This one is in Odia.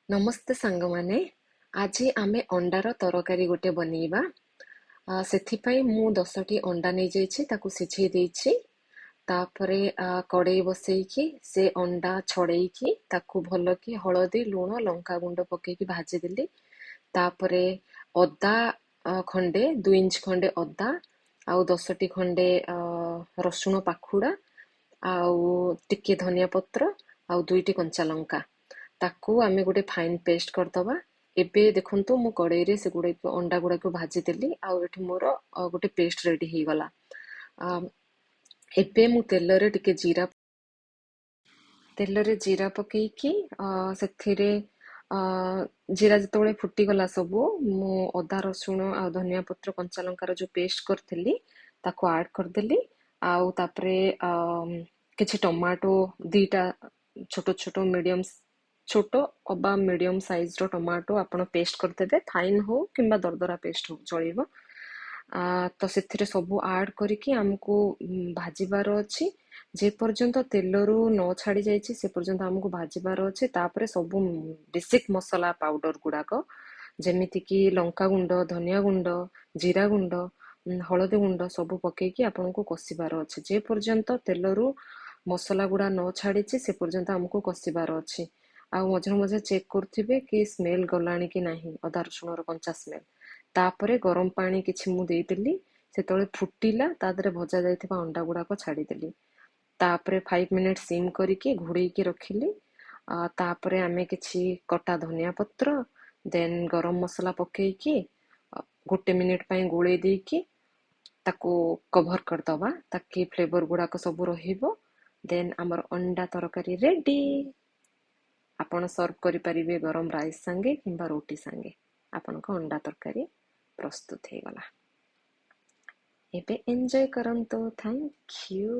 नमस्ते ସାଙ୍ଗମାନେ ଆଜି ଆମେ ଅଣ୍ଡାର ତରକାରୀ ଗୋଟେ ବନେଇବା। ସେଥିପାଇଁ ମୁଁ 10ଟି ଅଣ୍ଡା ନେଇଯାଇଛି, ତାକୁ ସିଝେଇ ଦେଇଛି। ତାପରେ କଡ଼େଇ ବସେଇକି ସେ ଅଣ୍ଡା ଛଡ଼େଇକି ତାକୁ ଭଲକି ହଳଦୀ ଲୁଣ ଲଙ୍କାଗୁଣ୍ଡ ପକେଇକି ଭାଜିଦେଲି। ତାପରେ ଅଦା ଖଣ୍ଡେ 2 ଇଞ୍ଚ ଖଣ୍ଡେ ଅଦା ଆଉ 10ଟି ଖଣ୍ଡେ ରସୁଣ ପାଖୁଡ଼ା ଆଉ ଟିକେ ଧନିଆ ପତ୍ର ଆଉ 2ଟି କଞ୍ଚା ଲଙ୍କା ତାକୁ ଆମେ ଗୋଟେ ଫାଇନ୍ ପେଷ୍ଟ କରିଦବା। ଏବେ ଦେଖନ୍ତୁ ମୁଁ କଡ଼େଇରେ ସେଗୁଡ଼ାକୁ ଅଣ୍ଡା ଗୁଡ଼ାକୁ ଭାଜିଦେଲି ଆଉ ଏଠି ମୋର ଗୋଟେ ପେଷ୍ଟ ରେଡି ହେଇଗଲା। ଏବେ ମୁଁ ତେଲରେ ଜିରା ପକେଇକି ସେଥିରେ ଜିରା ଯେତେବେଳେ ଫୁଟିଗଲା ସବୁ ମୁଁ ଅଦା ରସୁଣ ଆଉ ଧନିଆ ପତ୍ର କଞ୍ଚା ଲଙ୍କାର ଯୋଉ ପେଷ୍ଟ କରିଥିଲି ତାକୁ ଆଡ୍ କରିଦେଲି। ଆଉ ତାପରେ କିଛି ଟମାଟୋ ଦିଟା ଛୋଟ ଛୋଟ ଛୋଟ ଅବା ମିଡିୟମ ସାଇଜର ଟମାଟୋ ଆପଣ ପେଷ୍ଟ କରିଦେବେ, ଫାଇନ୍ ହଉ କିମ୍ବା ଦରଦରା ପେଷ୍ଟ ହଉ ଚଳିବ। ତ ସେଥିରେ ସବୁ ଆଡ୍ କରିକି ଆମକୁ ଭାଜିବାର ଅଛି। ଯେ ପର୍ଯ୍ୟନ୍ତ ତେଲରୁ ନ ଛାଡି ଯାଇଛି ସେ ପର୍ଯ୍ୟନ୍ତ ଆମକୁ ଭାଜିବାର ଅଛି। ତାପରେ ସବୁ ବେସିକ୍ ମସଲା ପାଉଡର ଗୁଡାକ ଯେମିତିକି ଲଙ୍କାଗୁଣ୍ଡ, ଧନିଆ ଗୁଣ୍ଡ, ଜିରା ଗୁଣ୍ଡ, ହଳଦୀ ଗୁଣ୍ଡ ସବୁ ପକେଇକି ଆପଣଙ୍କୁ କଷିବାର ଅଛି। ଯେ ପର୍ଯ୍ୟନ୍ତ ତେଲରୁ ମସଲା ଗୁଡା ନ ଛାଡିଛି ସେ ପର୍ଯ୍ୟନ୍ତ ଆମକୁ କଷିବାର ଅଛି। ଆଉ ମଝିରେ ମଝିରେ ଚେକ୍ କରୁଥିବେ କି ସ୍ମେଲ ଗଲାଣି କି ନାହିଁ, ଅଦା ରସୁଣର କଞ୍ଚା ସ୍ମେଲ। ତାପରେ ଗରମ ପାଣି କିଛି ମୁଁ ଦେଇଦେଲି। ସେତେବେଳେ ଫୁଟିଲା ତା ଦେହରେ ଭଜା ଯାଇଥିବା ଅଣ୍ଡା ଗୁଡାକ ଛାଡିଦେଲି। ତାପରେ 5 ମିନିଟ୍ ସିମ୍ କରିକି ଘୋଡେଇକି ରଖିଲି। ତାପରେ ଆମେ କିଛି କଟା ଧନିଆ ପତ୍ର ଦେନ୍ ଗରମ ମସଲା ପକେଇକି 1 ମିନିଟ୍ ପାଇଁ ଗୋଳେଇ ଦେଇକି ତାକୁ କଭର କରିଦବା ତାକି ଫ୍ଲେଭର ଗୁଡାକ ସବୁ ରହିବ। ଦେନ୍ ଆମର ଅଣ୍ଡା ତରକାରୀ ରେଡି। ଆପଣ ସର୍ଭ କରିପାରିବେ ଗରମ ରାଇସ୍ ସାଙ୍ଗେ କିମ୍ବା ରୁଟି ସାଙ୍ଗେ। ଆପଣଙ୍କ ଅଣ୍ଡା ତରକାରୀ ପ୍ରସ୍ତୁତ ହେଇଗଲା। ଏବେ ଏନ୍ଜୟ କରନ୍ତୁ। Thank you.